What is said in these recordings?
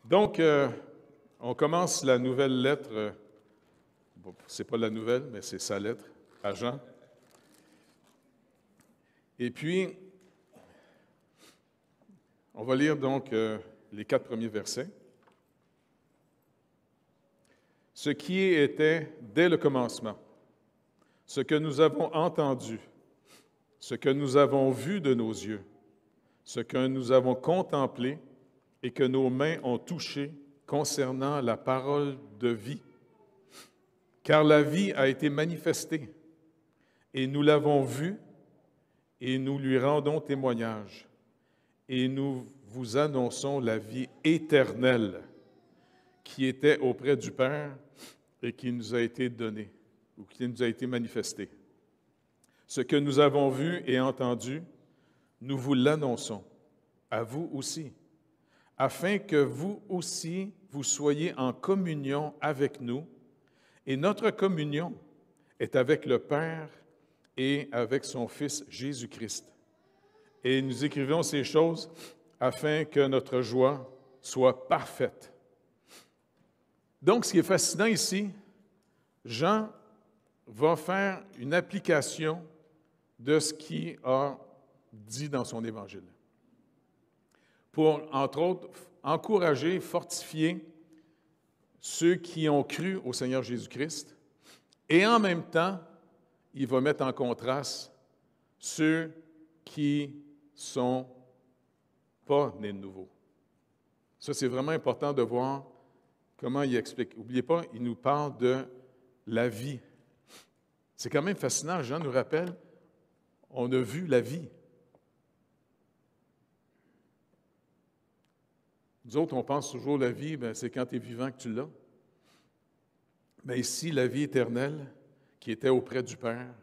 Donc, on commence la nouvelle lettre, bon, c'est pas la nouvelle, mais c'est sa lettre à Jean. Et puis, on va lire donc les 4 premiers versets. Ce qui était dès le commencement, ce que nous avons entendu, ce que nous avons vu de nos yeux, ce que nous avons contemplé et que nos mains ont touché concernant la parole de vie. Car la vie a été manifestée, et nous l'avons vue, et nous lui rendons témoignage, et nous vous annonçons la vie éternelle qui était auprès du Père et qui nous a été donnée, ou qui nous a été manifestée. Ce que nous avons vu et entendu, nous vous l'annonçons, à vous aussi, afin que vous aussi, vous soyez en communion avec nous. Et notre communion est avec le Père et avec son Fils Jésus-Christ. Et nous écrivons ces choses afin que notre joie soit parfaite. Donc, ce qui est fascinant ici, Jean va faire une application de ce qu'il a dit dans son Évangile, pour, entre autres, encourager, fortifier ceux qui ont cru au Seigneur Jésus-Christ, et en même temps, il va mettre en contraste ceux qui sont pas nés de nouveau. Ça, c'est vraiment important de voir comment il explique. N'oubliez pas, il nous parle de la vie. C'est quand même fascinant, Jean nous rappelle, on a vu la vie. Nous autres, on pense toujours la vie, c'est quand tu es vivant que tu l'as. Mais ici, la vie éternelle qui était auprès du Père,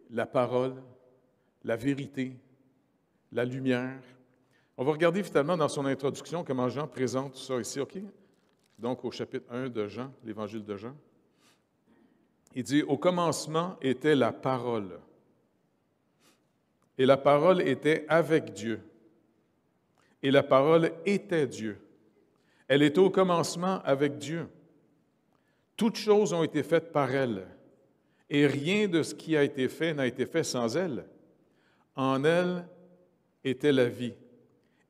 la parole, la vérité, la lumière. On va regarder finalement dans son introduction comment Jean présente tout ça ici, OK? Donc, au chapitre 1 de Jean, l'Évangile de Jean. Il dit, « Au commencement était la parole, et la parole était avec Dieu. Et la parole était Dieu. Elle était au commencement avec Dieu. Toutes choses ont été faites par elle, et rien de ce qui a été fait n'a été fait sans elle. En elle était la vie,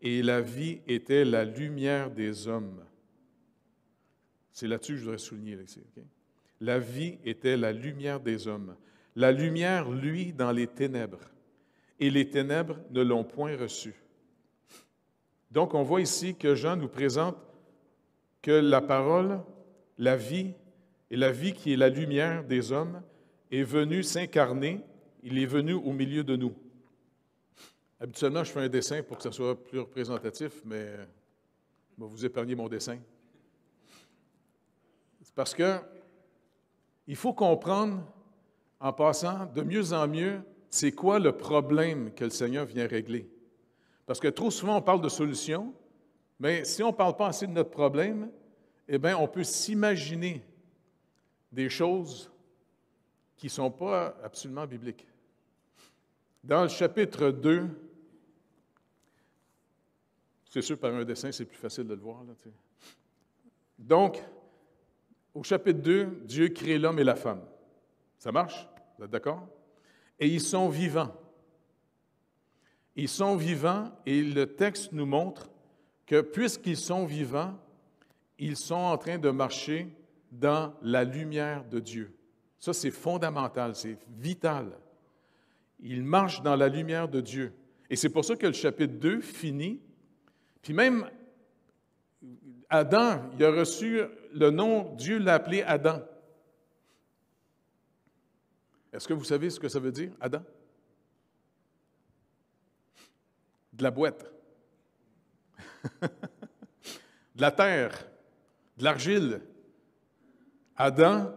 et la vie était la lumière des hommes. » C'est là-dessus que je voudrais souligner ici. Okay? La vie était la lumière des hommes. La lumière, lui, dans les ténèbres, et les ténèbres ne l'ont point reçue. Donc, on voit ici que Jean nous présente que la parole, la vie, et la vie qui est la lumière des hommes, est venue s'incarner, il est venu au milieu de nous. Habituellement, je fais un dessin pour que ça soit plus représentatif, mais je vais vous épargner mon dessin. C'est parce que il faut comprendre, en passant, de mieux en mieux, c'est quoi le problème que le Seigneur vient régler. Parce que trop souvent, on parle de solutions, mais si on ne parle pas assez de notre problème, eh bien, on peut s'imaginer des choses qui ne sont pas absolument bibliques. Dans le chapitre 2, c'est sûr, par un dessin, c'est plus facile de le voir. Là, donc, au chapitre 2, Dieu crée l'homme et la femme. Ça marche? Vous êtes d'accord? Et ils sont vivants. Ils sont vivants et le texte nous montre que puisqu'ils sont vivants, ils sont en train de marcher dans la lumière de Dieu. Ça, c'est fondamental, c'est vital. Ils marchent dans la lumière de Dieu. Et c'est pour ça que le chapitre 2 finit. Puis même, Adam, il a reçu le nom, Dieu l'a appelé Adam. Est-ce que vous savez ce que ça veut dire, Adam? De la boîte, de la terre, de l'argile. Adam,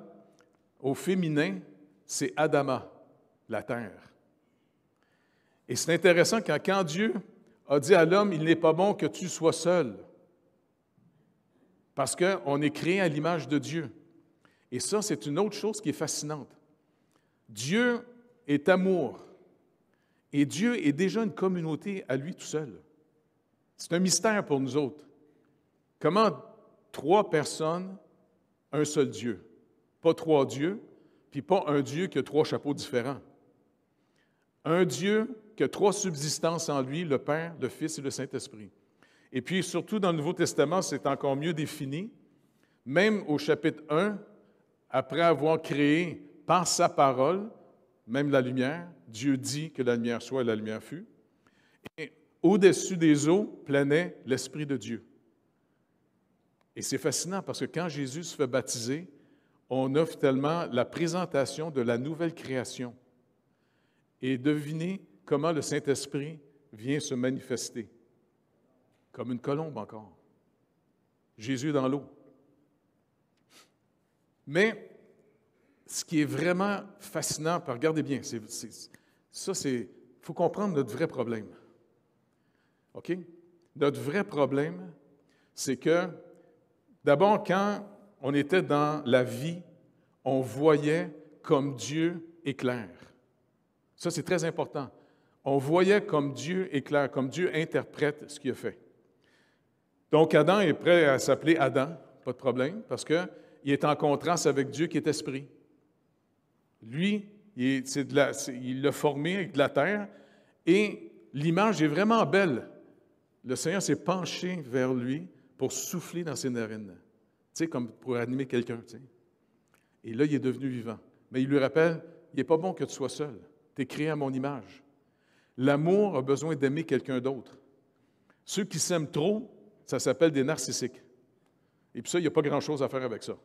au féminin, c'est Adama, la terre. Et c'est intéressant quand Dieu a dit à l'homme, « Il n'est pas bon que tu sois seul. » Parce qu'on est créé à l'image de Dieu. Et ça, c'est une autre chose qui est fascinante. Dieu est amour. Et Dieu est déjà une communauté à lui tout seul. C'est un mystère pour nous autres. Comment trois personnes, un seul Dieu? Pas trois dieux, puis pas un Dieu qui a trois chapeaux différents. Un Dieu qui a trois subsistances en lui, le Père, le Fils et le Saint-Esprit. Et puis, surtout dans le Nouveau Testament, c'est encore mieux défini. Même au chapitre 1, après avoir créé par sa parole, même la lumière, Dieu dit que la lumière soit et la lumière fut. Et au-dessus des eaux planait l'Esprit de Dieu. Et c'est fascinant parce que quand Jésus se fait baptiser, on a finalement la présentation de la nouvelle création. Et devinez comment le Saint-Esprit vient se manifester. Comme une colombe encore. Jésus dans l'eau. Mais ce qui est vraiment fascinant, regardez bien, il faut comprendre notre vrai problème. OK? Notre vrai problème, c'est que, d'abord, quand on était dans la vie, on voyait comme Dieu éclaire. Ça, c'est très important. On voyait comme Dieu éclaire, comme Dieu interprète ce qu'il a fait. Donc, Adam est prêt à s'appeler Adam, pas de problème, parce qu'il est en contraste avec Dieu qui est esprit. Lui, il l'a formé avec de la terre et l'image est vraiment belle. Le Seigneur s'est penché vers lui pour souffler dans ses narines, tu sais, comme pour animer quelqu'un. Tu sais. Et là, il est devenu vivant. Mais il lui rappelle, il n'est pas bon que tu sois seul. Tu es créé à mon image. L'amour a besoin d'aimer quelqu'un d'autre. Ceux qui s'aiment trop, ça s'appelle des narcissiques. Et puis ça, il n'y a pas grand-chose à faire avec ça.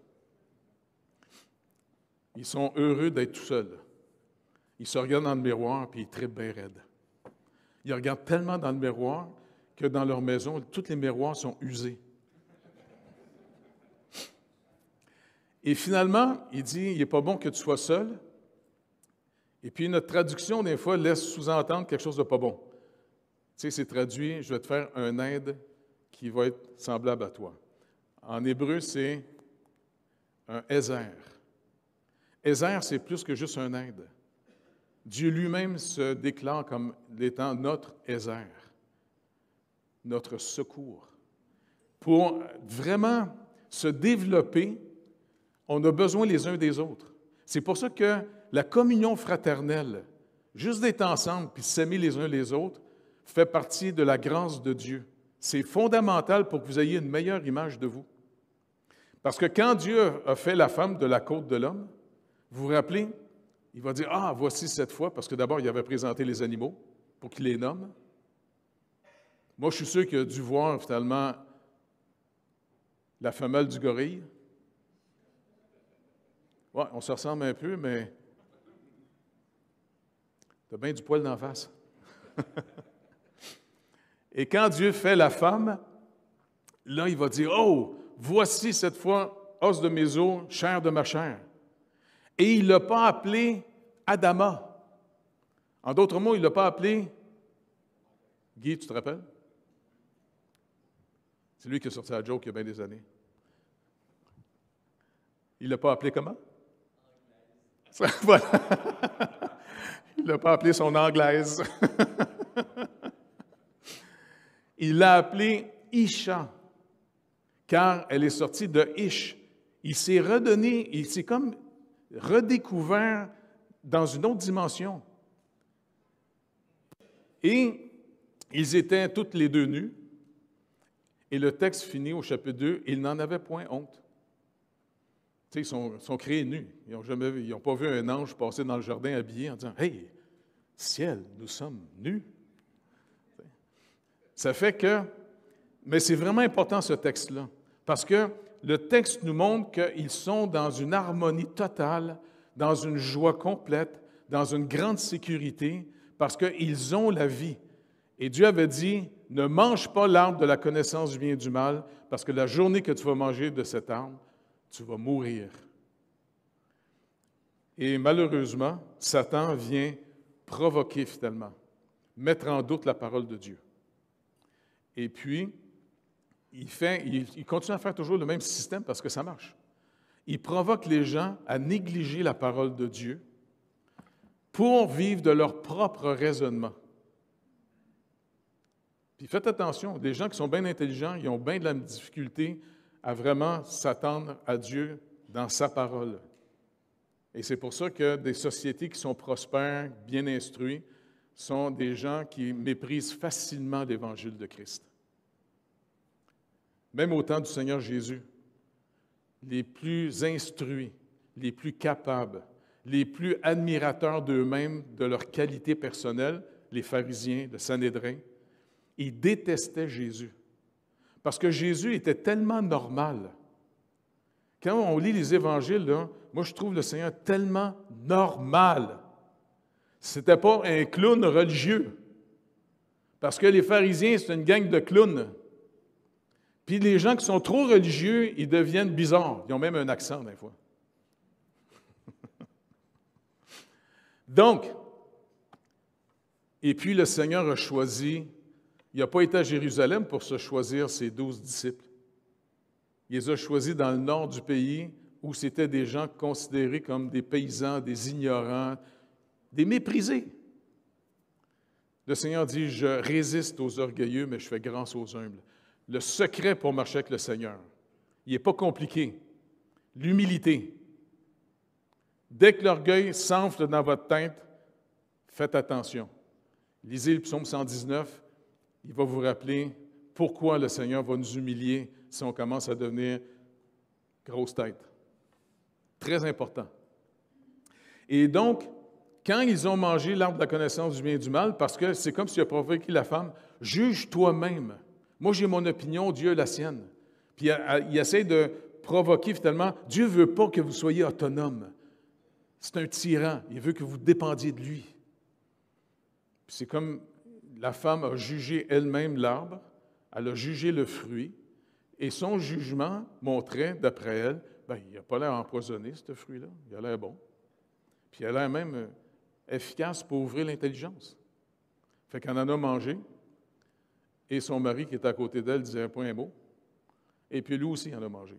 Ils sont heureux d'être tout seuls. Ils se regardent dans le miroir, puis ils trippent bien raide. Ils regardent tellement dans le miroir que dans leur maison, tous les miroirs sont usés. Et finalement, il dit, il n'est pas bon que tu sois seul. Et puis notre traduction, des fois, laisse sous-entendre quelque chose de pas bon. Tu sais, c'est traduit, je vais te faire un aide qui va être semblable à toi. En hébreu, c'est un Ézer. Ézer, c'est plus que juste un aide. Dieu lui-même se déclare comme étant notre Ézer, notre secours. Pour vraiment se développer, on a besoin les uns des autres. C'est pour ça que la communion fraternelle, juste d'être ensemble puis s'aimer les uns les autres, fait partie de la grâce de Dieu. C'est fondamental pour que vous ayez une meilleure image de vous. Parce que quand Dieu a fait la femme de la côte de l'homme, vous vous rappelez, il va dire, « Ah, voici cette fois », parce que d'abord, il avait présenté les animaux pour qu'il les nomme. Moi, je suis sûr qu'il a dû voir, finalement, la femelle du gorille. Oui, on se ressemble un peu, mais tu as bien du poil d'en face. Et quand Dieu fait la femme, là, il va dire, « Oh, voici cette fois, os de mes os, chair de ma chair. » Et il ne l'a pas appelé Adama. En d'autres mots, il ne l'a pas appelé Guy, tu te rappelles? C'est lui qui a sorti la joke il y a bien des années. Il ne l'a pas appelé comment? Voilà. Il ne l'a pas appelé son anglaise. Il l'a appelée Isha, car elle est sortie de Ish. Il s'est redonné, il s'est comme redécouvert dans une autre dimension. Et ils étaient toutes les deux nus. Et le texte finit au chapitre 2, ils n'en avaient point honte. Tu sais, ils sont créés nus. Ils n'ont pas vu un ange passer dans le jardin habillé en disant « Hey, ciel, nous sommes nus. » Ça fait que, mais c'est vraiment important ce texte-là, parce que le texte nous montre qu'ils sont dans une harmonie totale, dans une joie complète, dans une grande sécurité, parce qu'ils ont la vie. Et Dieu avait dit, ne mange pas l'arbre de la connaissance du bien et du mal, parce que la journée que tu vas manger de cet arbre, tu vas mourir. Et malheureusement, Satan vient provoquer finalement, mettre en doute la parole de Dieu. Et puis, il continue à faire toujours le même système parce que ça marche. Il provoque les gens à négliger la parole de Dieu pour vivre de leur propre raisonnement. Puis faites attention, des gens qui sont bien intelligents, ils ont bien de la difficulté à vraiment s'attendre à Dieu dans sa parole. Et c'est pour ça que des sociétés qui sont prospères, bien instruites, sont des gens qui méprisent facilement l'Évangile de Christ. Même au temps du Seigneur Jésus, les plus instruits, les plus capables, les plus admirateurs d'eux-mêmes, de leur qualité personnelle, les pharisiens, le Sanhédrin, ils détestaient Jésus. Parce que Jésus était tellement normal. Quand on lit les évangiles, là, moi je trouve le Seigneur tellement normal. Ce n'était pas un clown religieux. Parce que les pharisiens, c'est une gang de clowns. Puis les gens qui sont trop religieux, ils deviennent bizarres. Ils ont même un accent, des fois. Donc, et puis le Seigneur a choisi, il n'a pas été à Jérusalem pour se choisir ses 12 disciples. Il les a choisis dans le nord du pays, où c'était des gens considérés comme des paysans, des ignorants, des méprisés. Le Seigneur dit, je résiste aux orgueilleux, mais je fais grâce aux humbles. Le secret pour marcher avec le Seigneur, il n'est pas compliqué. L'humilité. Dès que l'orgueil s'enfle dans votre tête, faites attention. Lisez le psaume 119, il va vous rappeler pourquoi le Seigneur va nous humilier si on commence à devenir grosse tête. Très important. Et donc, quand ils ont mangé l'arbre de la connaissance du bien et du mal, parce que c'est comme s'il a provoqué la femme, juge toi-même. Moi, j'ai mon opinion, Dieu a la sienne. Puis il essaie de provoquer finalement, Dieu ne veut pas que vous soyez autonome. C'est un tyran, il veut que vous dépendiez de lui. Puis c'est comme la femme a jugé elle-même l'arbre, elle a jugé le fruit, et son jugement montrait, d'après elle, bien, il n'a pas l'air empoisonné, ce fruit-là, il a l'air bon. Puis il a l'air même efficace pour ouvrir l'intelligence. Fait qu'elle en a mangé, et son mari qui était à côté d'elle disait pas un mot, et puis lui aussi il en a mangé.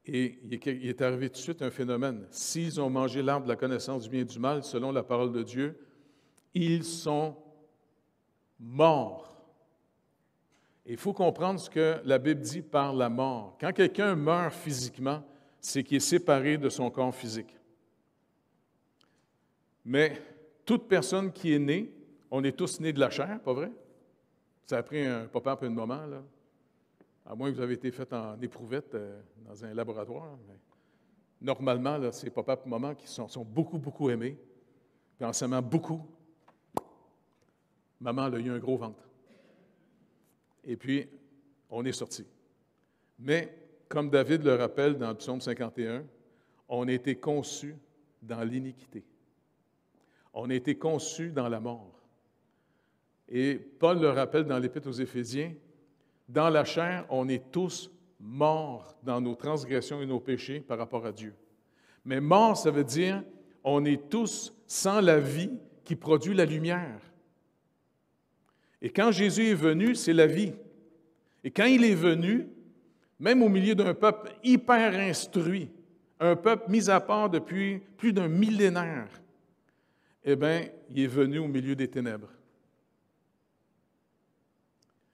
Et il est arrivé tout de suite un phénomène. S'ils ont mangé l'arbre de la connaissance du bien et du mal, selon la parole de Dieu, ils sont morts. Et il faut comprendre ce que la Bible dit par la mort. Quand quelqu'un meurt physiquement, c'est qu'il est séparé de son corps physique. Mais toute personne qui est née, on est tous nés de la chair, pas vrai? Ça a pris un papa et une maman, là. À moins que vous avez été fait en éprouvette dans un laboratoire. Mais normalement, là, c'est papa et maman qui sont beaucoup, beaucoup aimés. Puis en s'aimant beaucoup, maman elle a eu un gros ventre. Et puis, on est sorti. Mais, comme David le rappelle dans le psaume 51, on a été conçus dans l'iniquité. On a été conçus dans la mort. Et Paul le rappelle dans l'Épître aux Éphésiens, dans la chair, on est tous morts dans nos transgressions et nos péchés par rapport à Dieu. Mais mort, ça veut dire on est tous sans la vie qui produit la lumière. Et quand Jésus est venu, c'est la vie. Et quand il est venu, même au milieu d'un peuple hyper instruit, un peuple mis à part depuis plus d'un millénaire, eh bien, il est venu au milieu des ténèbres.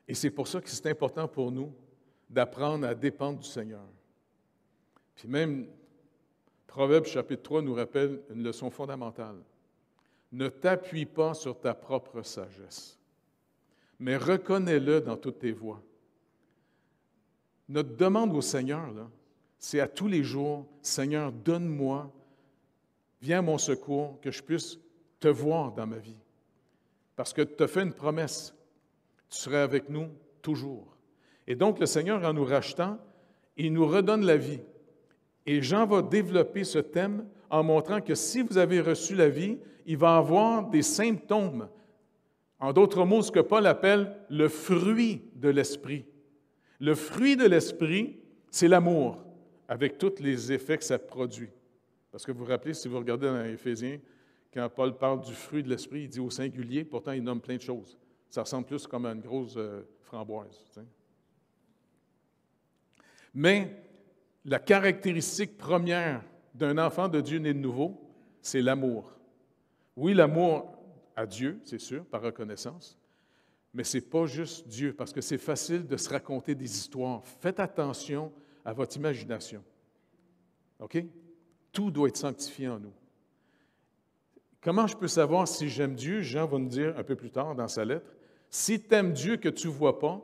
Et c'est pour ça que c'est important pour nous d'apprendre à dépendre du Seigneur. Puis même, Proverbes chapitre 3 nous rappelle une leçon fondamentale. Ne t'appuie pas sur ta propre sagesse, mais reconnais-le dans toutes tes voies. Notre demande au Seigneur, là, c'est à tous les jours, Seigneur, donne-moi, viens à mon secours, que je puisse te voir dans ma vie. Parce que tu as fait une promesse. Tu seras avec nous toujours. Et donc, le Seigneur, en nous rachetant, il nous redonne la vie. Et Jean va développer ce thème en montrant que si vous avez reçu la vie, il va y avoir des symptômes. En d'autres mots, ce que Paul appelle le fruit de l'Esprit. Le fruit de l'Esprit, c'est l'amour, avec tous les effets que ça produit. Parce que vous vous rappelez, si vous regardez dans Éphésiens, quand Paul parle du fruit de l'Esprit, il dit au singulier, pourtant il nomme plein de choses. Ça ressemble plus comme à une grosse framboise. Tu sais. Mais la caractéristique première d'un enfant de Dieu né de nouveau, c'est l'amour. Oui, l'amour à Dieu, c'est sûr, par reconnaissance, Mais ce n'est pas juste Dieu, parce que c'est facile de se raconter des histoires. Faites attention à votre imagination. OK? Tout doit être sanctifié en nous. Comment je peux savoir si j'aime Dieu? Jean va nous dire un peu plus tard dans sa lettre. Si tu aimes Dieu que tu ne vois pas,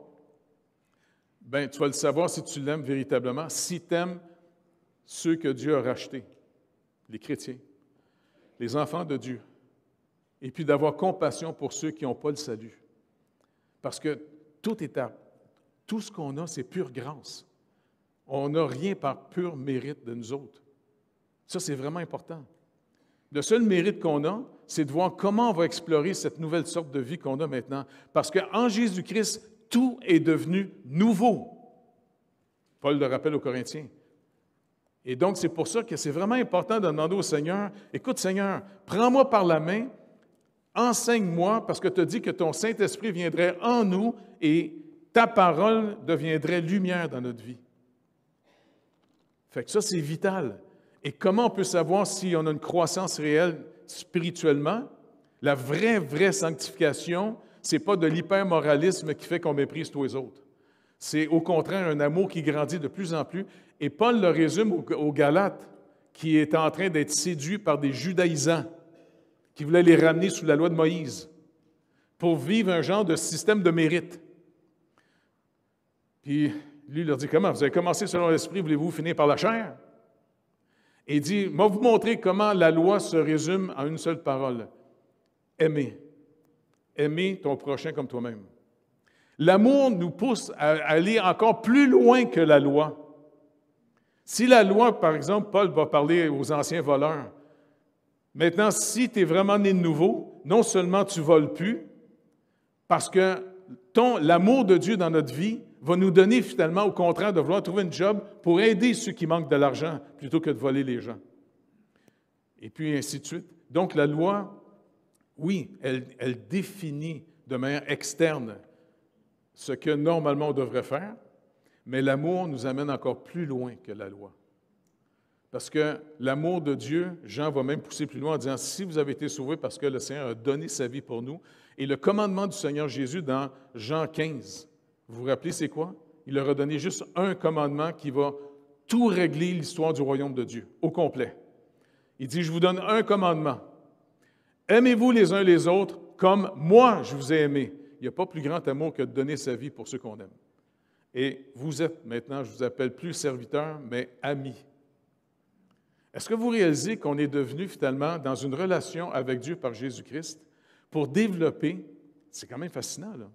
ben, tu vas le savoir si tu l'aimes véritablement, si tu aimes ceux que Dieu a rachetés, les chrétiens, les enfants de Dieu, et puis d'avoir compassion pour ceux qui n'ont pas le salut. Parce que tout ce qu'on a, c'est pure grâce. On n'a rien par pur mérite de nous autres. Ça, c'est vraiment important. Le seul mérite qu'on a, c'est de voir comment on va explorer cette nouvelle sorte de vie qu'on a maintenant. Parce qu'en Jésus-Christ, tout est devenu nouveau. Paul le rappelle aux Corinthiens. Et donc, c'est pour ça que c'est vraiment important de demander au Seigneur, « Écoute, Seigneur, prends-moi par la main, enseigne-moi, parce que tu as dit que ton Saint-Esprit viendrait en nous et ta parole deviendrait lumière dans notre vie. » Fait que ça, c'est vital. Et comment on peut savoir si on a une croissance réelle spirituellement? La vraie sanctification, ce n'est pas de l'hypermoralisme qui fait qu'on méprise tous les autres. C'est au contraire un amour qui grandit de plus en plus. Et Paul le résume aux Galates, qui est en train d'être séduit par des judaïsants qui voulaient les ramener sous la loi de Moïse pour vivre un genre de système de mérite. Puis lui, il leur dit, comment? Vous avez commencé selon l'esprit, voulez-vous finir par la chair? Et il dit, je vais vous montrer comment la loi se résume en une seule parole. Aimer. Aimer ton prochain comme toi-même. L'amour nous pousse à aller encore plus loin que la loi. Si la loi, par exemple, Paul va parler aux anciens voleurs, maintenant, si tu es vraiment né de nouveau, non seulement tu ne voles plus, parce que l'amour de Dieu dans notre vie va nous donner finalement, au contraire, de vouloir trouver un job pour aider ceux qui manquent de l'argent plutôt que de voler les gens. Et puis ainsi de suite. Donc la loi, oui, elle définit de manière externe ce que normalement on devrait faire, mais l'amour nous amène encore plus loin que la loi. Parce que l'amour de Dieu, Jean va même pousser plus loin en disant, si vous avez été sauvés parce que le Seigneur a donné sa vie pour nous, et le commandement du Seigneur Jésus dans Jean 15, vous vous rappelez c'est quoi? Il leur a donné juste un commandement qui va tout régler l'histoire du royaume de Dieu, au complet. Il dit, je vous donne un commandement. Aimez-vous les uns les autres comme moi je vous ai aimé. Il n'y a pas plus grand amour que de donner sa vie pour ceux qu'on aime. Et vous êtes maintenant, je ne vous appelle plus serviteurs, mais amis. Est-ce que vous réalisez qu'on est devenu finalement dans une relation avec Dieu par Jésus-Christ pour développer, c'est quand même fascinant, là.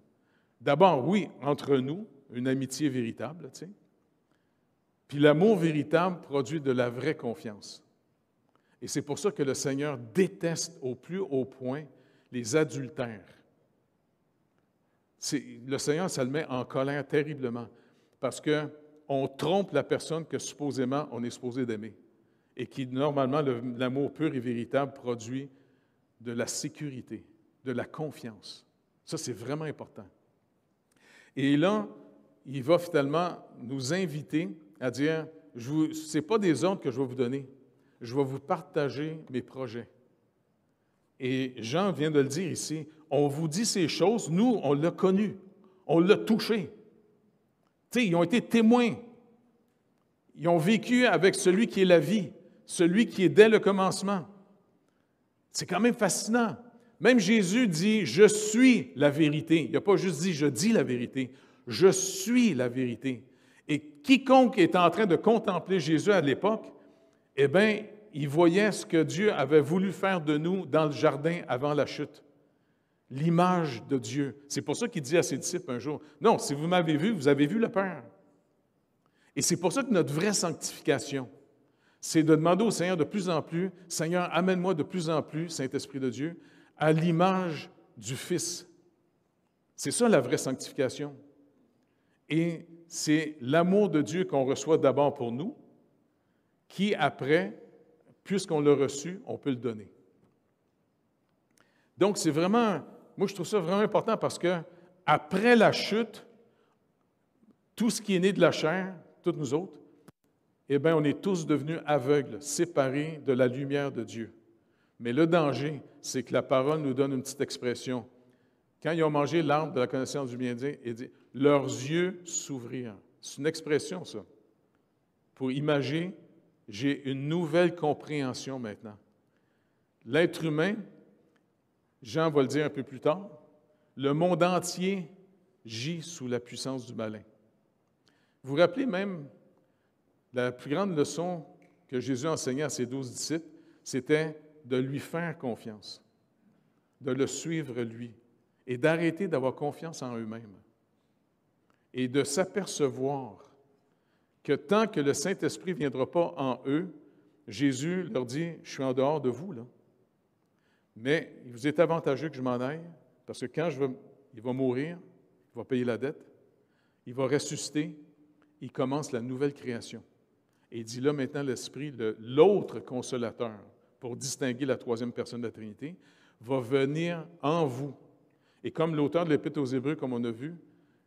D'abord, oui, entre nous, une amitié véritable, tu sais. Puis l'amour véritable produit de la vraie confiance. Et c'est pour ça que le Seigneur déteste au plus haut point les adultères. Le Seigneur, ça le met en colère terriblement parce qu'on trompe la personne que supposément on est supposé d'aimer et qui, normalement, l'amour pur et véritable produit de la sécurité, de la confiance. Ça, c'est vraiment important. Et là, il va finalement nous inviter à dire, ce n'est pas des ordres que je vais vous donner, je vais vous partager mes projets. Et Jean vient de le dire ici, on vous dit ces choses, nous, on l'a connu, on l'a touché. Tu sais, ils ont été témoins. Ils ont vécu avec celui qui est la vie, celui qui est dès le commencement. C'est quand même fascinant. Même Jésus dit, je suis la vérité. Il n'a pas juste dit, je dis la vérité. Je suis la vérité. Et quiconque est en train de contempler Jésus à l'époque, eh bien, il voyait ce que Dieu avait voulu faire de nous dans le jardin avant la chute. L'image de Dieu. C'est pour ça qu'il dit à ses disciples un jour, « Non, si vous m'avez vu, vous avez vu le Père. » Et c'est pour ça que notre vraie sanctification, c'est de demander au Seigneur de plus en plus, « Seigneur, amène-moi de plus en plus, Saint-Esprit de Dieu, à l'image du Fils. » C'est ça la vraie sanctification. Et c'est l'amour de Dieu qu'on reçoit d'abord pour nous, qui après, puisqu'on l'a reçu, on peut le donner. Donc, c'est vraiment, moi je trouve ça vraiment important parce que après la chute, tout ce qui est né de la chair, toutes nous autres, eh bien, on est tous devenus aveugles, séparés de la lumière de Dieu. Mais le danger, c'est que la parole nous donne une petite expression. Quand ils ont mangé l'arbre de la connaissance du bien et du mal, il dit « leurs yeux s'ouvrirent ». C'est une expression, ça, pour imager, j'ai une nouvelle compréhension maintenant. L'être humain, Jean va le dire un peu plus tard, le monde entier gît sous la puissance du malin. Vous vous rappelez même, la plus grande leçon que Jésus enseignait à ses 12 disciples, c'était de lui faire confiance, de le suivre lui, et d'arrêter d'avoir confiance en eux-mêmes, et de s'apercevoir que tant que le Saint-Esprit ne viendra pas en eux, Jésus leur dit, « Je suis en dehors de vous, là. Mais il vous est avantageux que je m'en aille, parce que quand il va mourir, il va payer la dette, il va ressusciter, il commence la nouvelle création. » Et il dit là maintenant l'Esprit, l'autre consolateur, pour distinguer la troisième personne de la Trinité, va venir en vous. Et comme l'auteur de l'Épître aux Hébreux, comme on a vu,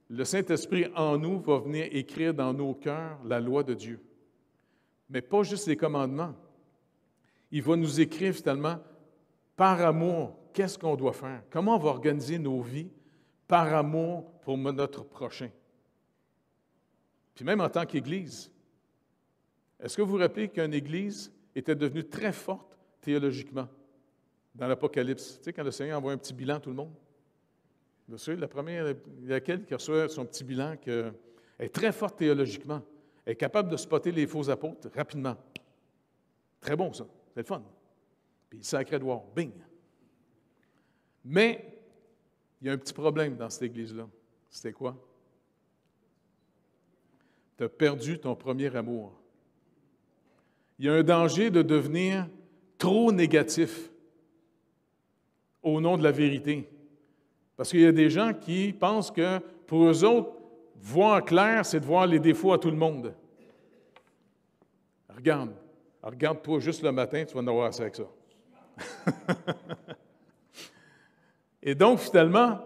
le Saint-Esprit en nous va venir écrire dans nos cœurs la loi de Dieu. Mais pas juste les commandements. Il va nous écrire finalement, par amour, qu'est-ce qu'on doit faire? Comment on va organiser nos vies par amour pour notre prochain? Puis même en tant qu'Église, est-ce que vous vous rappelez qu'une Église était devenue très forte théologiquement dans l'Apocalypse? Tu sais, quand le Seigneur envoie un petit bilan à tout le monde? Vous savez, la première, laquelle qui reçoit son petit bilan, qu'elle est très forte théologiquement, elle est capable de spotter les faux apôtres rapidement. Très bon, ça. C'est le fun. Puis sacré droit, bing! Mais il y a un petit problème dans cette Église-là. C'était quoi? Tu as perdu ton premier amour. Il y a un danger de devenir trop négatif au nom de la vérité. Parce qu'il y a des gens qui pensent que pour eux autres, voir clair, c'est de voir les défauts à tout le monde. Regarde-toi juste le matin, tu vas en avoir assez avec ça. Et donc, finalement,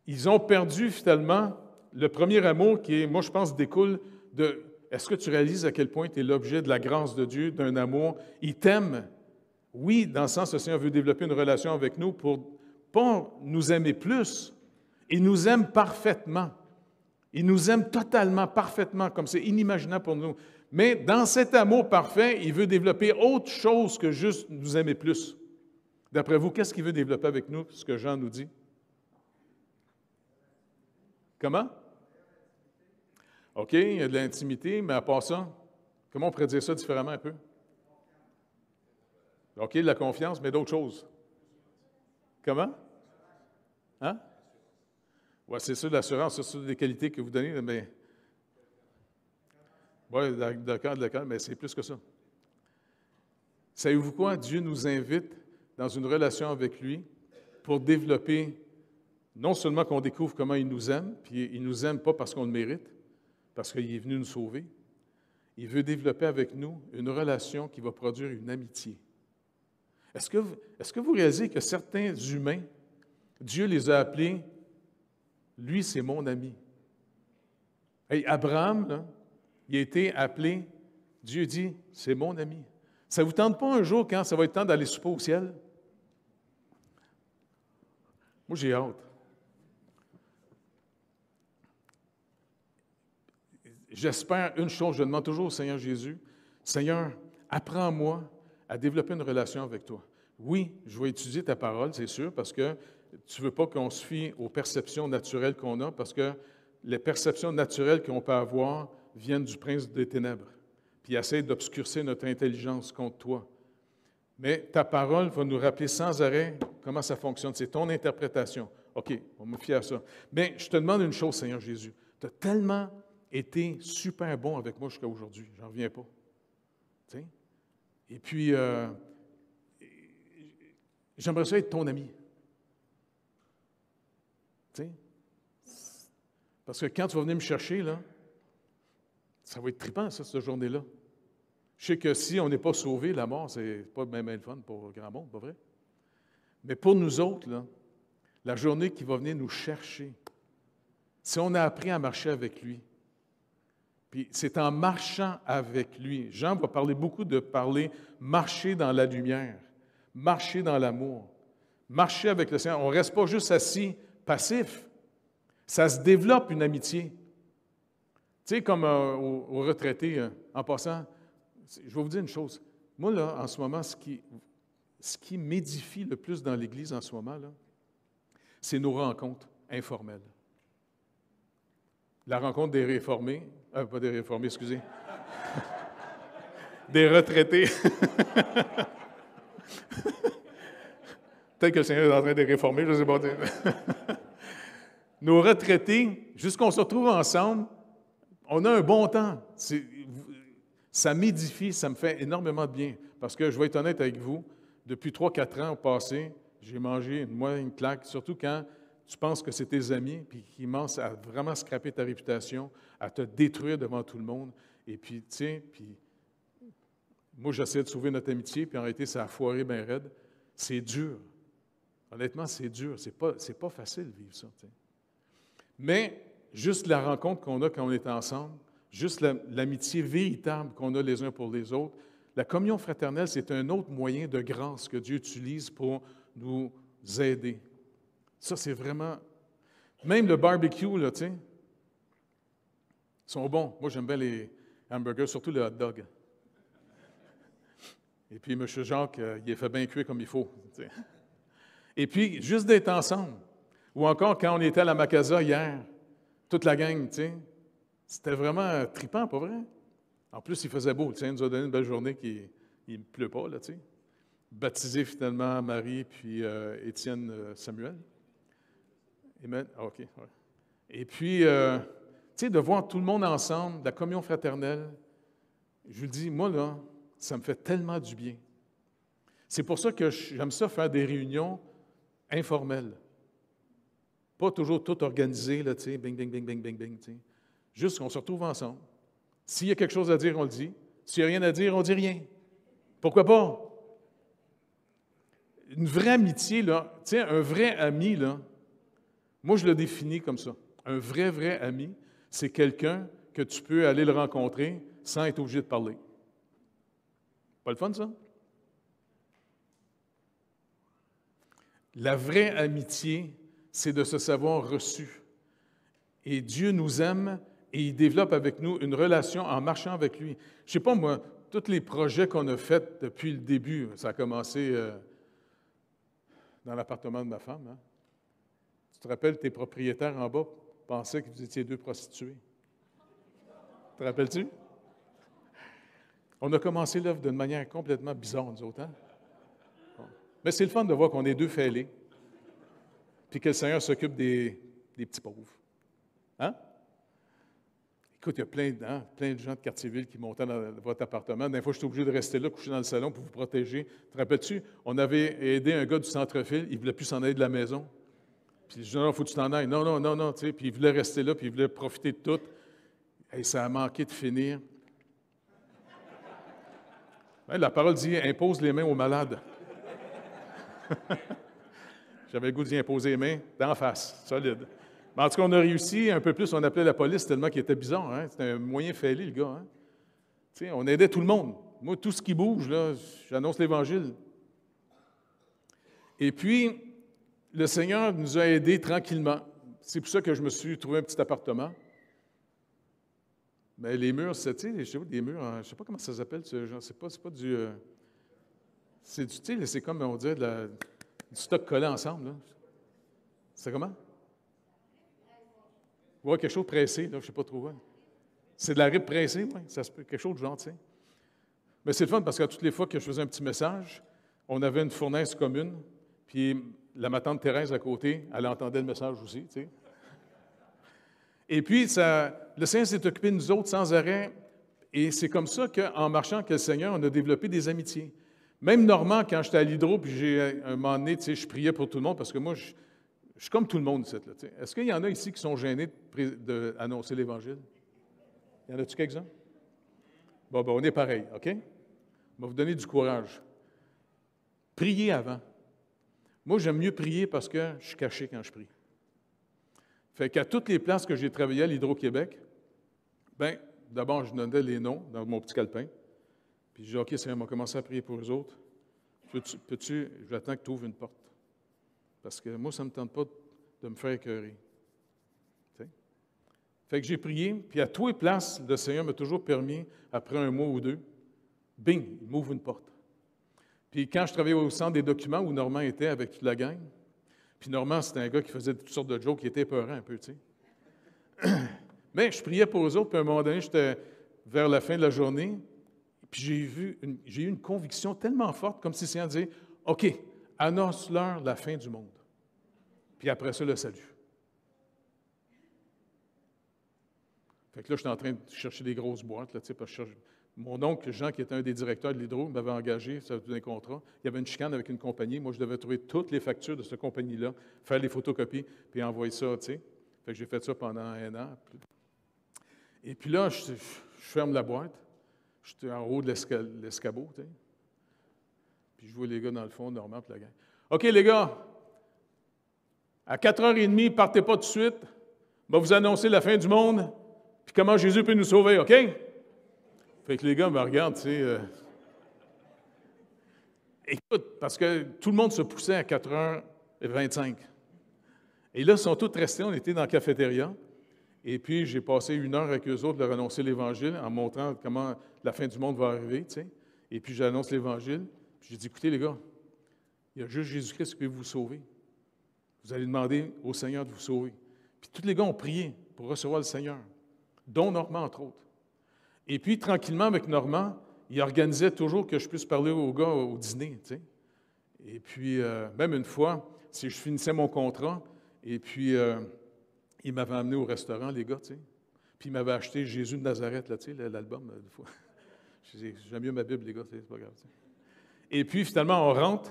ils ont perdu, finalement, le premier amour qui est, moi, je pense, découle de est-ce que tu réalises à quel point tu es l'objet de la grâce de Dieu, d'un amour? Il t'aime. Oui, dans le sens que le Seigneur veut développer une relation avec nous pour pas nous aimer plus. Il nous aime parfaitement. Il nous aime totalement, parfaitement, comme c'est inimaginable pour nous. Mais dans cet amour parfait, il veut développer autre chose que juste nous aimer plus. D'après vous, qu'est-ce qu'il veut développer avec nous, ce que Jean nous dit? Comment? OK, il y a de l'intimité, mais à part ça, comment on pourrait dire ça différemment un peu? OK, de la confiance, mais d'autres choses. Comment? Hein? Oui, c'est ça, l'assurance, c'est des qualités que vous donnez, mais... Oui, d'accord, mais c'est plus que ça. Savez-vous quoi? Dieu nous invite dans une relation avec lui pour développer, non seulement qu'on découvre comment il nous aime, puis il ne nous aime pas parce qu'on le mérite, parce qu'il est venu nous sauver, il veut développer avec nous une relation qui va produire une amitié. Est-ce que vous réalisez que certains humains, Dieu les a appelés, lui, c'est mon ami. Hey, Abraham, là, il a été appelé, Dieu dit, c'est mon ami. Ça ne vous tente pas un jour, quand ça va être temps d'aller souper au ciel? Moi, j'ai hâte. J'espère une chose, je demande toujours au Seigneur Jésus, Seigneur, apprends-moi à développer une relation avec toi. Oui, je vais étudier ta parole, c'est sûr, parce que tu ne veux pas qu'on se fie aux perceptions naturelles qu'on a, parce que les perceptions naturelles qu'on peut avoir viennent du prince des ténèbres, puis essaie d'obscurcir notre intelligence contre toi. Mais ta parole va nous rappeler sans arrêt comment ça fonctionne. C'est ton interprétation. OK, on me fie à ça. Mais je te demande une chose, Seigneur Jésus. Tu as tellement été super bon avec moi jusqu'à aujourd'hui. J'en reviens pas. Tu sais? Et puis, j'aimerais ça être ton ami. Tu sais? Parce que quand tu vas venir me chercher, là, ça va être trippant, ça, cette journée-là. Je sais que si on n'est pas sauvé, la mort, c'est pas même le fun pour le grand monde, pas vrai? Mais pour nous autres, là, la journée qui va venir nous chercher, si on a appris à marcher avec lui, puis c'est en marchant avec lui, Jean va parler beaucoup de marcher dans la lumière, marcher dans l'amour. Marcher avec le Seigneur. On ne reste pas juste assis, passif. Ça se développe une amitié. Tu sais, comme aux retraités, en passant, je vais vous dire une chose. Moi, là, en ce moment, ce qui m'édifie le plus dans l'Église en ce moment, là, c'est nos rencontres informelles. La rencontre des réformés, pas des réformés, excusez, des retraités. Peut-être que le Seigneur est en train de les réformer, je ne sais pas. Nos retraités, jusqu'on se retrouve ensemble, on a un bon temps. Ça m'édifie, ça me fait énormément de bien. Parce que, je vais être honnête avec vous, depuis 3-4 ans au passé, j'ai mangé une claque, surtout quand tu penses que c'est tes amis, puis qu'ils commencent à vraiment scraper ta réputation, à te détruire devant tout le monde. Et puis, tu sais, moi, j'essaie de sauver notre amitié, puis en réalité, ça a foiré bien raide. C'est dur. Honnêtement, c'est dur. C'est pas facile de vivre ça. T'sais. Mais juste la rencontre qu'on a quand on est ensemble, juste l'amitié véritable qu'on a les uns pour les autres, la communion fraternelle, c'est un autre moyen de grâce que Dieu utilise pour nous aider. Ça, c'est vraiment... Même le barbecue, là, tu sais, ils sont bons. Moi, j'aime bien les hamburgers, surtout le hot dog. Et puis, M. Jacques, il est fait bien cuire comme il faut. T'sais. Et puis, juste d'être ensemble. Ou encore, quand on était à la Macasa hier, toute la gang, tu sais, c'était vraiment trippant, pas vrai? En plus, il faisait beau. Il nous a donné une belle journée il ne pleut pas, là, tu sais. Baptisé finalement Marie puis Étienne Samuel. Amen. Ah, OK. Ouais. Et puis, tu sais, de voir tout le monde ensemble, la communion fraternelle, je vous le dis, moi, là, ça me fait tellement du bien. C'est pour ça que j'aime ça faire des réunions informelles. Pas toujours tout organisé, là, tu sais, bing, bing, bing, bing, bing, bing, tu sais. Juste qu'on se retrouve ensemble. S'il y a quelque chose à dire, on le dit. S'il n'y a rien à dire, on ne dit rien. Pourquoi pas? Une vraie amitié, là, tu sais, un vrai ami, là, moi, je le définis comme ça. Un vrai ami, c'est quelqu'un que tu peux aller le rencontrer sans être obligé de parler. Pas le fun, ça? La vraie amitié, c'est de se savoir reçu. Et Dieu nous aime et il développe avec nous une relation en marchant avec lui. Je ne sais pas, moi, tous les projets qu'on a faits depuis le début, ça a commencé dans l'appartement de ma femme. Hein? Tu te rappelles, tes propriétaires en bas pensaient que vous étiez 2 prostituées. Te rappelles-tu? On a commencé l'œuvre d'une manière complètement bizarre, nous autres. Hein? Bon. Mais c'est le fun de voir qu'on est 2 fêlés, puis que le Seigneur s'occupe des petits pauvres. Hein? Écoute, il y a plein de gens de Quartier-Ville qui montaient dans votre appartement. Des fois, j'étais obligé de rester là, couché dans le salon pour vous protéger. Te rappelles-tu? On avait aidé un gars du centre-ville, il ne voulait plus s'en aller de la maison. Puis je dis, non, il faut que tu t'en ailles. Non, tu sais. Puis il voulait rester là, puis il voulait profiter de tout. Et ça a manqué de finir. Ouais, la parole dit, impose les mains aux malades. J'avais le goût d'y imposer les mains d'en face, solide. Mais en tout cas, on a réussi un peu plus. On appelait la police tellement qu'il était bizarre. Hein? C'était un moyen fêlé, le gars. Hein? Tu sais, on aidait tout le monde. Moi, tout ce qui bouge, là, j'annonce l'Évangile. Et puis, le Seigneur nous a aidés tranquillement. C'est pour ça que je me suis trouvé un petit appartement. Mais les murs, c'est, tu sais, je sais pas, des murs, je ne sais pas comment ça s'appelle, ce genre. C'est pas du... c'est du, tu sais, c'est comme, on dirait, du stock collé ensemble. Là. C'est comment? Ouais, quelque chose de pressé, là, je ne sais pas trop. C'est de la ripe pressée, oui, ça se peut, quelque chose de genre, tu sais. Mais c'est le fun parce que toutes les fois que je faisais un petit message, on avait une fournaise commune, puis ma tante Thérèse à côté, elle entendait le message aussi, tu sais. Et puis, le Seigneur s'est occupé de nous autres sans arrêt, et c'est comme ça qu'en marchant avec le Seigneur, on a développé des amitiés. Même Normand, quand j'étais à l'hydro, puis un moment donné, tu sais, je priais pour tout le monde, parce que moi, je suis comme tout le monde ici. Est-ce qu'il y en a ici qui sont gênés d'annoncer l'Évangile? Y en a-tu quelques-uns? Bon, on est pareil, OK? On va vous donner du courage. Priez avant. Moi, j'aime mieux prier parce que je suis caché quand je prie. Fait qu'à toutes les places que j'ai travaillé à l'Hydro-Québec, bien, d'abord, je donnais les noms dans mon petit calepin. Puis je dis, OK, Seigneur, on va commencer à prier pour eux autres. Peux-tu, j'attends que tu ouvres une porte. parce que moi, ça ne me tente pas de me faire écœurer. T'sais? Fait que j'ai prié, puis à tous les places, le Seigneur m'a toujours permis, après un mois ou deux, bing, il m'ouvre une porte. Puis quand je travaillais au centre des documents, où Normand était avec toute la gang, puis Normand, c'était un gars qui faisait toutes sortes de jokes, qui était épeurant un peu, tu sais. Mais je priais pour eux autres, puis à un moment donné, j'étais vers la fin de la journée, puis j'ai eu une conviction tellement forte, comme si le Seigneur disait, « OK, annonce-leur la fin du monde. » Puis après ça, le salut. Fait que là, j'étais en train de chercher des grosses boîtes, là, tu sais, parce que mon oncle, Jean, qui était un des directeurs de l'Hydro, m'avait engagé, ça faisait un contrat. Il y avait une chicane avec une compagnie. Moi, je devais trouver toutes les factures de cette compagnie-là, faire les photocopies, puis envoyer ça, tu sais. Fait que j'ai fait ça pendant 1 an. Et puis là, je ferme la boîte. J'étais en haut de l'escabeau, tu sais. Puis je vois les gars dans le fond, Normand, puis la gang. « OK, les gars, à 4h30, partez pas tout de suite. Je vais vous annoncer la fin du monde, puis comment Jésus peut nous sauver, OK? » Fait que les gars me regardent, tu sais. Écoute, parce que tout le monde se poussait à 4h25. Et là, ils sont tous restés, on était dans la cafétéria. Et puis, j'ai passé 1 heure avec eux autres, leur annoncer l'Évangile, en montrant comment la fin du monde va arriver, tu sais. Et puis, j'annonce l'Évangile. Puis, j'ai dit, écoutez, les gars, il y a juste Jésus-Christ qui peut vous sauver. Vous allez demander au Seigneur de vous sauver. Puis, tous les gars ont prié pour recevoir le Seigneur, dont Normand, entre autres. Et puis, tranquillement, avec Normand, il organisait toujours que je puisse parler aux gars au dîner, tu sais. Et puis, même une fois, si je finissais mon contrat, et puis, il m'avait amené au restaurant, les gars, tu sais. Puis, il m'avait acheté Jésus de Nazareth, là, tu sais, l'album, des fois. J'aime mieux ma Bible, les gars, c'est pas grave, tu sais. Et puis, finalement, on rentre,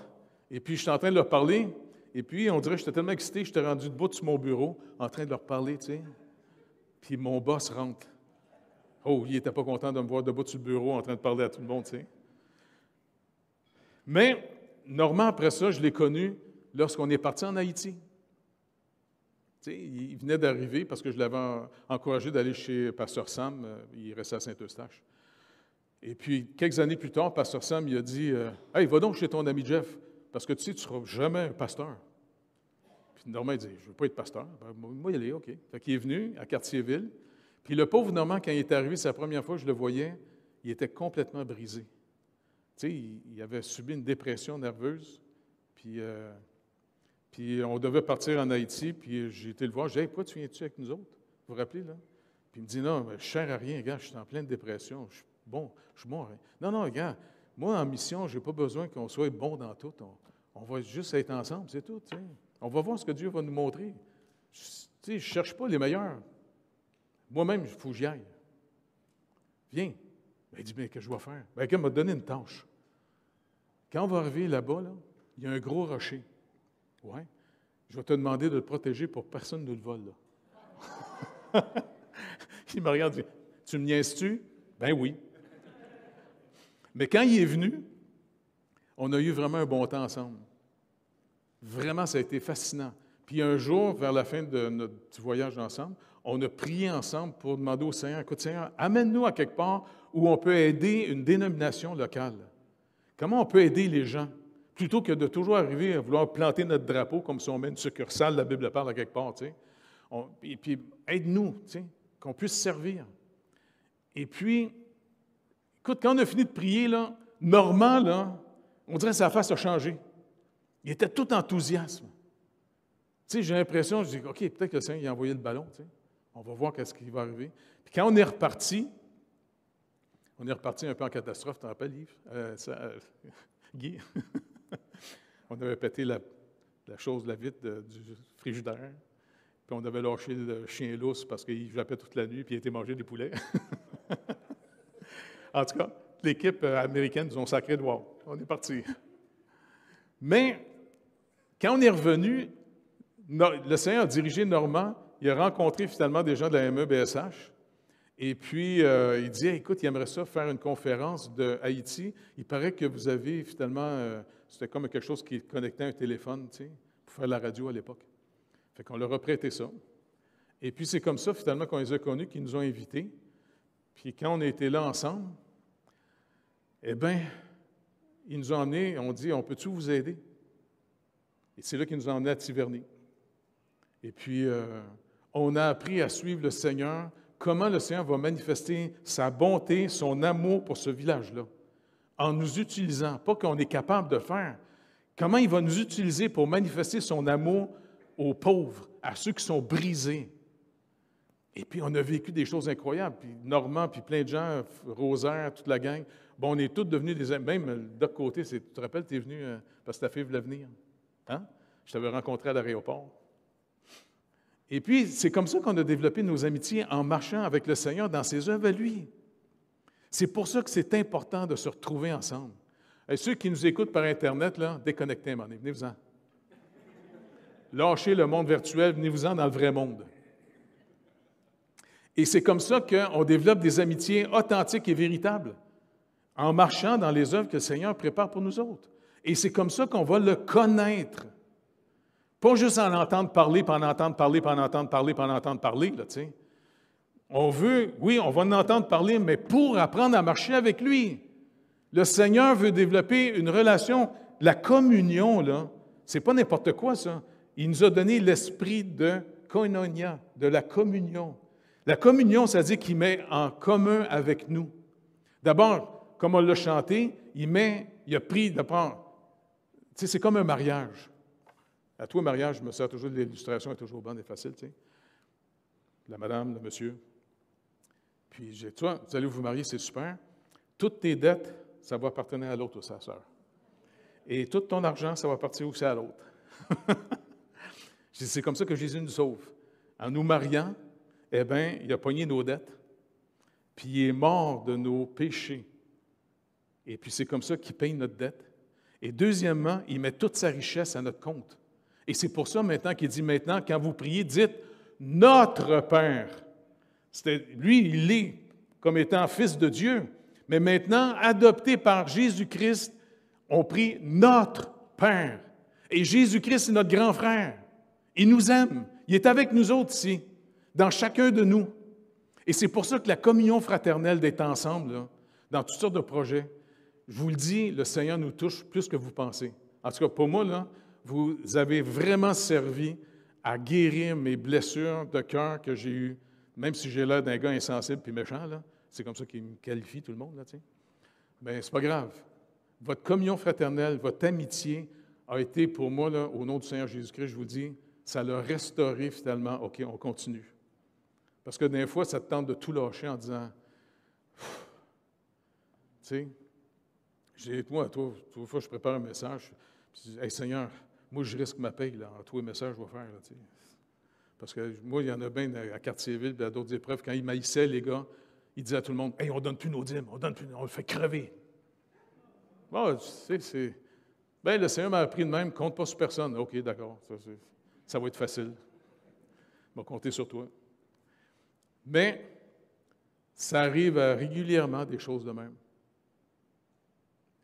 et puis, je suis en train de leur parler, et puis, on dirait que j'étais tellement excité, j'étais rendu debout sur mon bureau, en train de leur parler, tu sais. Puis, mon boss rentre. Oh, il n'était pas content de me voir debout sur le bureau en train de parler à tout le monde, tu sais. Mais, Normand, après ça, je l'ai connu lorsqu'on est parti en Haïti. Tu sais, il venait d'arriver parce que je l'avais encouragé d'aller chez Pasteur Sam, il restait à Saint-Eustache. Et puis, quelques années plus tard, Pasteur Sam, il a dit « Hey, va donc chez ton ami Jeff, parce que tu sais, tu ne seras jamais un pasteur. » Puis Normand, il dit « Je ne veux pas être pasteur. » Ben, moi, il est OK. Fait qu'il est venu à Cartierville. Puis le pauvre Normand, quand il est arrivé, c'est la première fois que je le voyais, il était complètement brisé. Tu sais, il avait subi une dépression nerveuse, puis on devait partir en Haïti, puis j'ai été le voir, j'ai dit « Hey, pourquoi tu viens-tu avec nous autres? » Vous vous rappelez, là? Puis il me dit « Non, mais je ne sers à rien, gars, je suis en pleine dépression, je suis bon. Non, non, gars, moi, en mission, je n'ai pas besoin qu'on soit bon dans tout. On va juste être ensemble, c'est tout, tu sais. On va voir ce que Dieu va nous montrer. Tu sais, je ne cherche pas les meilleurs. Moi-même, il faut que j'y aille. Viens. Ben, il dit, mais qu'est-ce que je vais faire? Bien, il m'a donné une tâche. Quand on va arriver là-bas, là, il y a un gros rocher. Oui. Je vais te demander de le protéger pour que personne ne le vole, là. Il me regarde et dit, tu me niaises-tu? Ben oui. Mais quand il est venu, on a eu vraiment un bon temps ensemble. Vraiment, ça a été fascinant. Puis un jour, vers la fin de notre petit voyage ensemble, on a prié ensemble pour demander au Seigneur, écoute Seigneur, amène-nous à quelque part où on peut aider une dénomination locale. Comment on peut aider les gens? Plutôt que de toujours arriver à vouloir planter notre drapeau comme si on met une succursale, la Bible parle à quelque part, tu sais. Et puis, aide-nous, tu sais, qu'on puisse servir. Et puis, écoute, quand on a fini de prier, là, Normand, là, on dirait que sa face a changé. Il était tout enthousiasme. Tu sais, j'ai l'impression, je dis, OK, peut-être que le Seigneur il a envoyé le ballon, tu sais. On va voir qu'est-ce qui va arriver. Puis quand on est reparti un peu en catastrophe, tu te rappelles, Yves? Guy? On avait pété la vitre du frigidaire, puis on avait lâché le chien lousse parce qu'il jappait toute la nuit, puis il était mangé des poulets. En tout cas, l'équipe américaine nous a sacré de wow. On est parti. Mais, quand on est revenu, le Seigneur a dirigé Normand, il a rencontré finalement des gens de la MEBSH, et puis il dit, écoute, il aimerait ça faire une conférence de Haïti. Il paraît que vous avez finalement, c'était comme quelque chose qui connectait un téléphone, tu sais, pour faire la radio à l'époque. Fait qu'on leur a prêté ça. Et puis c'est comme ça finalement qu'on les a connus, qu'ils nous ont invités. Puis quand on était là ensemble, eh bien, ils nous ont emmenés, on dit, on peut-tu vous aider? Et c'est là qu'il nous a emmenés à Tiverny. Et puis, on a appris à suivre le Seigneur, comment le Seigneur va manifester sa bonté, son amour pour ce village-là, en nous utilisant, pas qu'on est capable de faire, comment il va nous utiliser pour manifester son amour aux pauvres, à ceux qui sont brisés. Et puis, on a vécu des choses incroyables. Puis Normand, puis plein de gens, Rosaire, toute la gang. Bon, on est tous devenus des amis. Même de l'autre côté, tu te rappelles, tu es venu parce que ta fille voulait venir. Hein? Je t'avais rencontré à l'aéroport. Et puis, c'est comme ça qu'on a développé nos amitiés en marchant avec le Seigneur dans ses œuvres à lui. C'est pour ça que c'est important de se retrouver ensemble. Et ceux qui nous écoutent par Internet, là, déconnectez un moment donné. Venez-vous-en. Lâchez le monde virtuel, venez-vous-en dans le vrai monde. Et c'est comme ça qu'on développe des amitiés authentiques et véritables, en marchant dans les œuvres que le Seigneur prépare pour nous autres. Et c'est comme ça qu'on va le connaître. Pas juste en entendre parler, puis en entendre parler, puis en entendre parler, puis en entendre parler, là, tu sais. On veut, oui, on va en entendre parler, mais pour apprendre à marcher avec lui. Le Seigneur veut développer une relation, la communion, là, c'est pas n'importe quoi, ça. Il nous a donné l'esprit de koinonia, de la communion. La communion, ça veut dire qu'il met en commun avec nous. D'abord, comme on l'a chanté, il a pris, d'abord, tu sais, c'est comme un mariage. À toi, mariage, je me sers toujours de l'illustration, est toujours bonne et facile, tu sais. La madame, le monsieur. Puis, tu vois, vous allez vous marier, c'est super. Toutes tes dettes, ça va appartenir à l'autre ou à sa sœur. Et tout ton argent, ça va partir aussi à l'autre. C'est comme ça que Jésus nous sauve. En nous mariant, eh bien, il a pogné nos dettes, puis il est mort de nos péchés. Et puis c'est comme ça qu'il paye notre dette. Et deuxièmement, il met toute sa richesse à notre compte. Et c'est pour ça maintenant qu'il dit maintenant, quand vous priez, dites « Notre Père ». Lui, il est comme étant fils de Dieu. Mais maintenant, adopté par Jésus-Christ, on prie « Notre Père ». Et Jésus-Christ, c'est notre grand frère. Il nous aime. Il est avec nous autres ici, dans chacun de nous. Et c'est pour ça que la communion fraternelle d'être ensemble, là, dans toutes sortes de projets, je vous le dis, le Seigneur nous touche plus que vous pensez. En tout cas, pour moi, là, vous avez vraiment servi à guérir mes blessures de cœur que j'ai eues, même si j'ai l'air d'un gars insensible puis méchant, là. C'est comme ça qu'il me qualifie, tout le monde, là, tu sais. Bien, c'est pas grave. Votre communion fraternelle, votre amitié a été pour moi, là, au nom du Seigneur Jésus-Christ, je vous dis, ça l'a restauré finalement. OK, on continue. Parce que des fois, ça te tente de tout lâcher en disant, tu sais, moi, toi, fois, je prépare un message, puis je dis, hey Seigneur, moi, je risque ma paye, là, en tous les messages que je vais faire, là, tu sais. Parce que moi, il y en a bien à Cartierville, puis à d'autres épreuves, quand ils maïssaient, les gars, ils disaient à tout le monde, hey, on ne donne plus nos dîmes, on le fait crever. Bon, tu sais, c'est. Bien, le Seigneur m'a appris de même, compte pas sur personne. OK, d'accord, ça va être facile. Je vais compter sur toi. Mais ça arrive régulièrement des choses de même.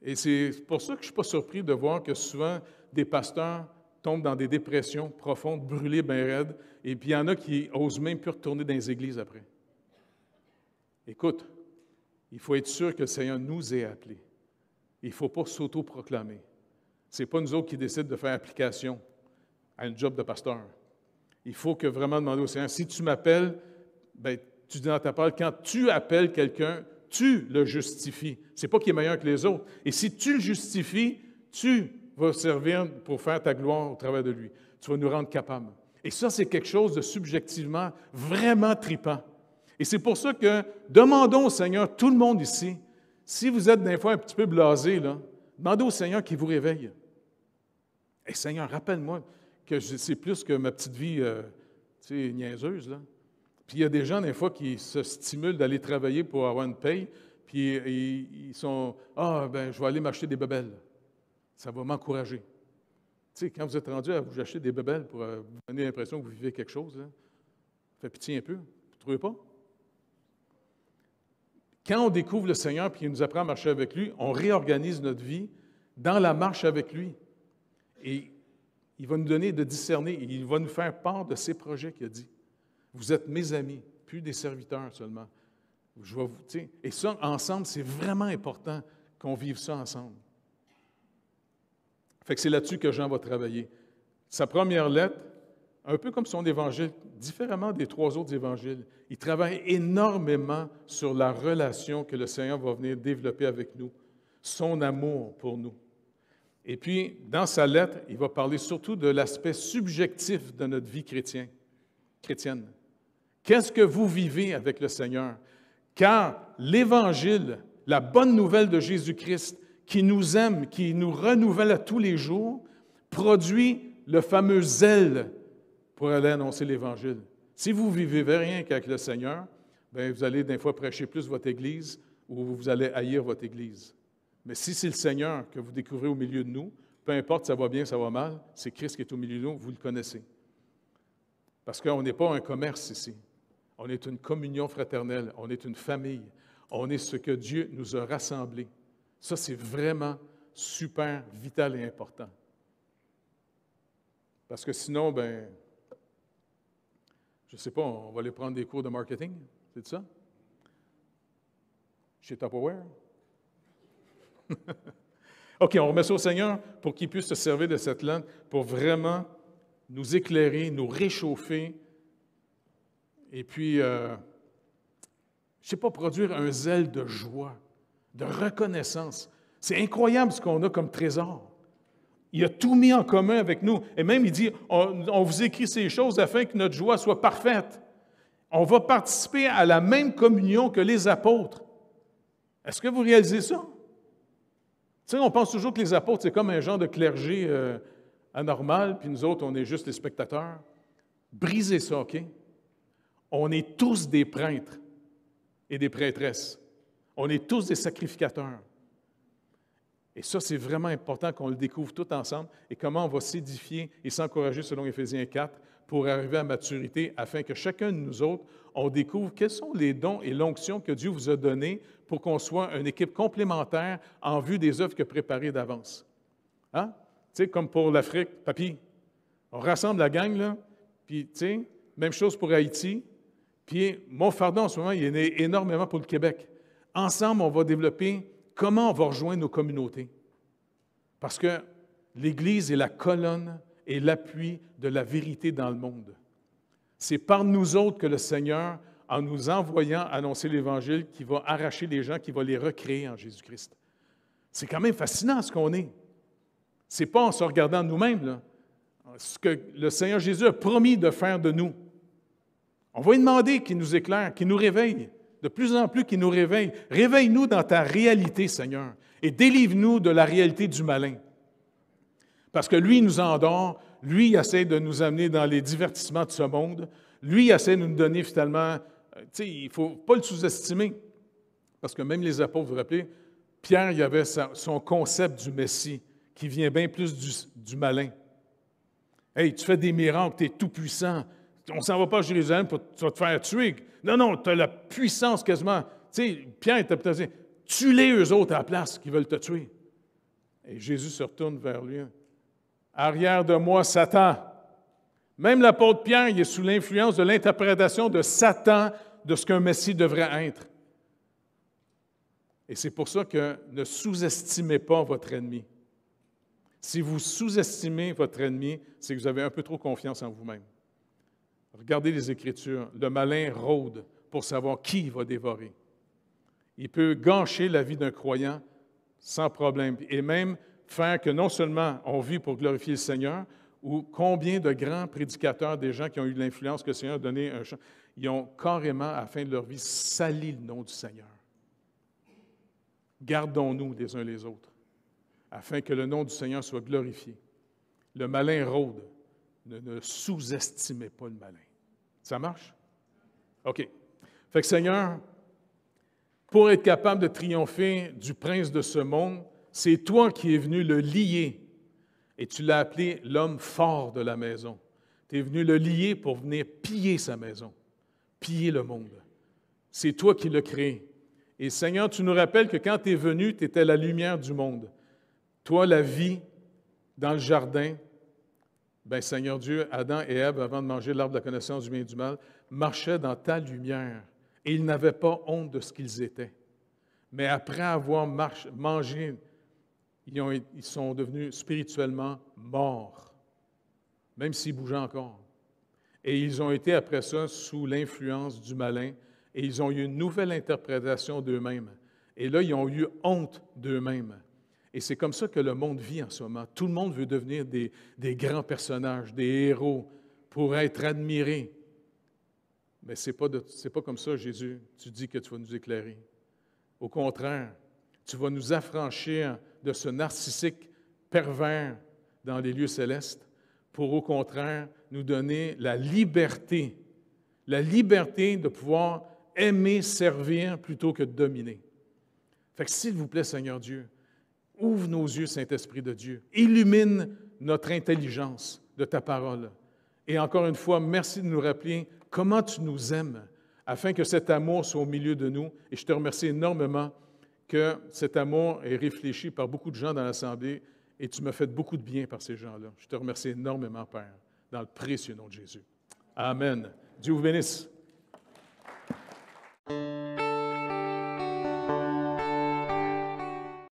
Et c'est pour ça que je ne suis pas surpris de voir que souvent des pasteurs tombent dans des dépressions profondes, brûlés bien raides, et puis il y en a qui n'osent même plus retourner dans les églises après. Écoute, il faut être sûr que le Seigneur nous ait appelés. Il ne faut pas s'auto-proclamer. Ce n'est pas nous autres qui décident de faire application à un job de pasteur. Il faut que vraiment demander au Seigneur, si tu m'appelles, bien, tu dis dans ta parole, quand tu appelles quelqu'un, tu le justifies. Ce n'est pas qu'il est meilleur que les autres. Et si tu le justifies, tu vas servir pour faire ta gloire au travers de lui. Tu vas nous rendre capables. Et ça, c'est quelque chose de subjectivement vraiment tripant. Et c'est pour ça que demandons au Seigneur, tout le monde ici, si vous êtes des fois un petit peu blasé, là, demandez au Seigneur qu'il vous réveille. Et Seigneur, rappelle-moi que c'est plus que ma petite vie niaiseuse, là. Puis il y a des gens, des fois, qui se stimulent d'aller travailler pour avoir une paye, puis ils sont « Ah, ben je vais aller m'acheter des bebelles. Ça va m'encourager. » Tu sais, quand vous êtes rendu à vous acheter des bebelles pour vous donner l'impression que vous vivez quelque chose, là, ça fait pitié un peu. Vous ne trouvez pas? Quand on découvre le Seigneur et qu'il nous apprend à marcher avec lui, on réorganise notre vie dans la marche avec lui. Et il va nous donner de discerner, et il va nous faire part de ses projets qu'il a dit. Vous êtes mes amis, plus des serviteurs seulement. Je vais vous, et ça, ensemble, c'est vraiment important qu'on vive ça ensemble. Fait que c'est là-dessus que Jean va travailler. sa première lettre, un peu comme son évangile, différemment des 3 autres évangiles, il travaille énormément sur la relation que le Seigneur va venir développer avec nous, son amour pour nous. Et puis, dans sa lettre, il va parler surtout de l'aspect subjectif de notre vie chrétienne. Qu'est-ce que vous vivez avec le Seigneur? Car l'Évangile, la bonne nouvelle de Jésus-Christ, qui nous aime, qui nous renouvelle à tous les jours, produit le fameux zèle pour aller annoncer l'Évangile. Si vous ne vivez rien qu'avec le Seigneur, bien, vous allez des fois prêcher plus votre Église ou vous allez haïr votre Église. Mais si c'est le Seigneur que vous découvrez au milieu de nous, peu importe ça va bien, ça va mal, c'est Christ qui est au milieu de nous, vous le connaissez. Parce qu'on n'est pas un commerce ici. On est une communion fraternelle, on est une famille, on est ce que Dieu nous a rassemblés. Ça, c'est vraiment super vital et important. Parce que sinon, ben, je ne sais pas, on va aller prendre des cours de marketing, c'est ça? Chez Tupperware? OK, on remet ça au Seigneur pour qu'il puisse se servir de cette langue pour vraiment nous éclairer, nous réchauffer et puis, je ne sais pas, produire un zèle de joie, de reconnaissance. C'est incroyable ce qu'on a comme trésor. Il a tout mis en commun avec nous. Et même, il dit, on vous écrit ces choses afin que notre joie soit parfaite. On va participer à la même communion que les apôtres. Est-ce que vous réalisez ça? Tu sais, on pense toujours que les apôtres, c'est comme un genre de clergé anormal, puis nous autres, on est juste les spectateurs. Brisez ça, OK? On est tous des prêtres et des prêtresses. On est tous des sacrificateurs. Et ça, c'est vraiment important qu'on le découvre tout ensemble et comment on va s'édifier et s'encourager selon Éphésiens 4 pour arriver à maturité afin que chacun de nous autres, on découvre quels sont les dons et l'onction que Dieu vous a donnés pour qu'on soit une équipe complémentaire en vue des œuvres qu'il a préparées d'avance. Hein? Tu sais, comme pour l'Afrique, papy, on rassemble la gang, là, puis, tu sais, même chose pour Haïti. Puis, mon fardeau en ce moment, il est né énormément pour le Québec. Ensemble, on va développer comment on va rejoindre nos communautés. Parce que l'Église est la colonne et l'appui de la vérité dans le monde. C'est par nous autres que le Seigneur, en nous envoyant annoncer l'Évangile, qui va arracher les gens, qui va les recréer en Jésus-Christ. C'est quand même fascinant ce qu'on est. Ce n'est pas en se regardant nous-mêmes, là. Ce que le Seigneur Jésus a promis de faire de nous. On va lui demander qu'il nous éclaire, qu'il nous réveille, de plus en plus qu'il nous réveille. Réveille-nous dans ta réalité, Seigneur, et délivre-nous de la réalité du malin. Parce que lui, il nous endort, lui, il essaie de nous amener dans les divertissements de ce monde, lui, il essaie de nous donner finalement, tu sais, il ne faut pas le sous-estimer. Parce que même les apôtres, vous vous rappelez, Pierre, il avait son concept du Messie, qui vient bien plus du malin. Hey, tu fais des miracles, tu es tout-puissant. On ne s'en va pas à Jérusalem pour tu vas te faire tuer. Non, tu as la puissance quasiment. Tu sais, Pierre était peut-être dit, tue-les eux autres à la place qui veulent te tuer. Et Jésus se retourne vers lui. Arrière de moi, Satan. Même l'apôtre Pierre, il est sous l'influence de l'interprétation de Satan de ce qu'un Messie devrait être. Et c'est pour ça que ne sous-estimez pas votre ennemi. Si vous sous-estimez votre ennemi, c'est que vous avez un peu trop confiance en vous-même. Regardez les Écritures. Le malin rôde pour savoir qui il va dévorer. Il peut gâcher la vie d'un croyant sans problème et même faire que non seulement on vit pour glorifier le Seigneur, ou combien de grands prédicateurs, des gens qui ont eu de l'influence que le Seigneur a donné un champ, ils ont carrément, à la fin de leur vie, sali le nom du Seigneur. Gardons-nous les uns les autres, afin que le nom du Seigneur soit glorifié. Le malin rôde. Ne sous-estimez pas le malin. Ça marche? OK. Fait que Seigneur, pour être capable de triompher du prince de ce monde, c'est toi qui es venu le lier. Et tu l'as appelé l'homme fort de la maison. Tu es venu le lier pour venir piller sa maison, piller le monde. C'est toi qui l'as créé. Et Seigneur, tu nous rappelles que quand tu es venu, tu étais la lumière du monde. Toi, la vie dans le jardin, bien, Seigneur Dieu, Adam et Ève, avant de manger l'arbre de la connaissance du bien et du mal, marchaient dans ta lumière et ils n'avaient pas honte de ce qu'ils étaient. Mais après avoir mangé, ils sont devenus spirituellement morts. même s'ils bougeaient encore. Et ils ont été après ça sous l'influence du malin et ils ont eu une nouvelle interprétation d'eux-mêmes. Et là, ils ont eu honte d'eux-mêmes. Et c'est comme ça que le monde vit en ce moment. Tout le monde veut devenir des grands personnages, des héros, pour être admirés. Mais ce n'est pas comme ça, Jésus. Tu dis que tu vas nous éclairer. Au contraire, tu vas nous affranchir de ce narcissique pervers dans les lieux célestes pour, au contraire, nous donner la liberté de pouvoir aimer, servir plutôt que de dominer. Fait que s'il vous plaît, Seigneur Dieu, ouvre nos yeux, Saint-Esprit de Dieu. Illumine notre intelligence de ta parole. Et encore une fois, merci de nous rappeler comment tu nous aimes afin que cet amour soit au milieu de nous. Et je te remercie énormément que cet amour est réfléchi par beaucoup de gens dans l'Assemblée et tu m'as fait beaucoup de bien par ces gens-là. Je te remercie énormément, Père, dans le précieux nom de Jésus. Amen. Dieu vous bénisse.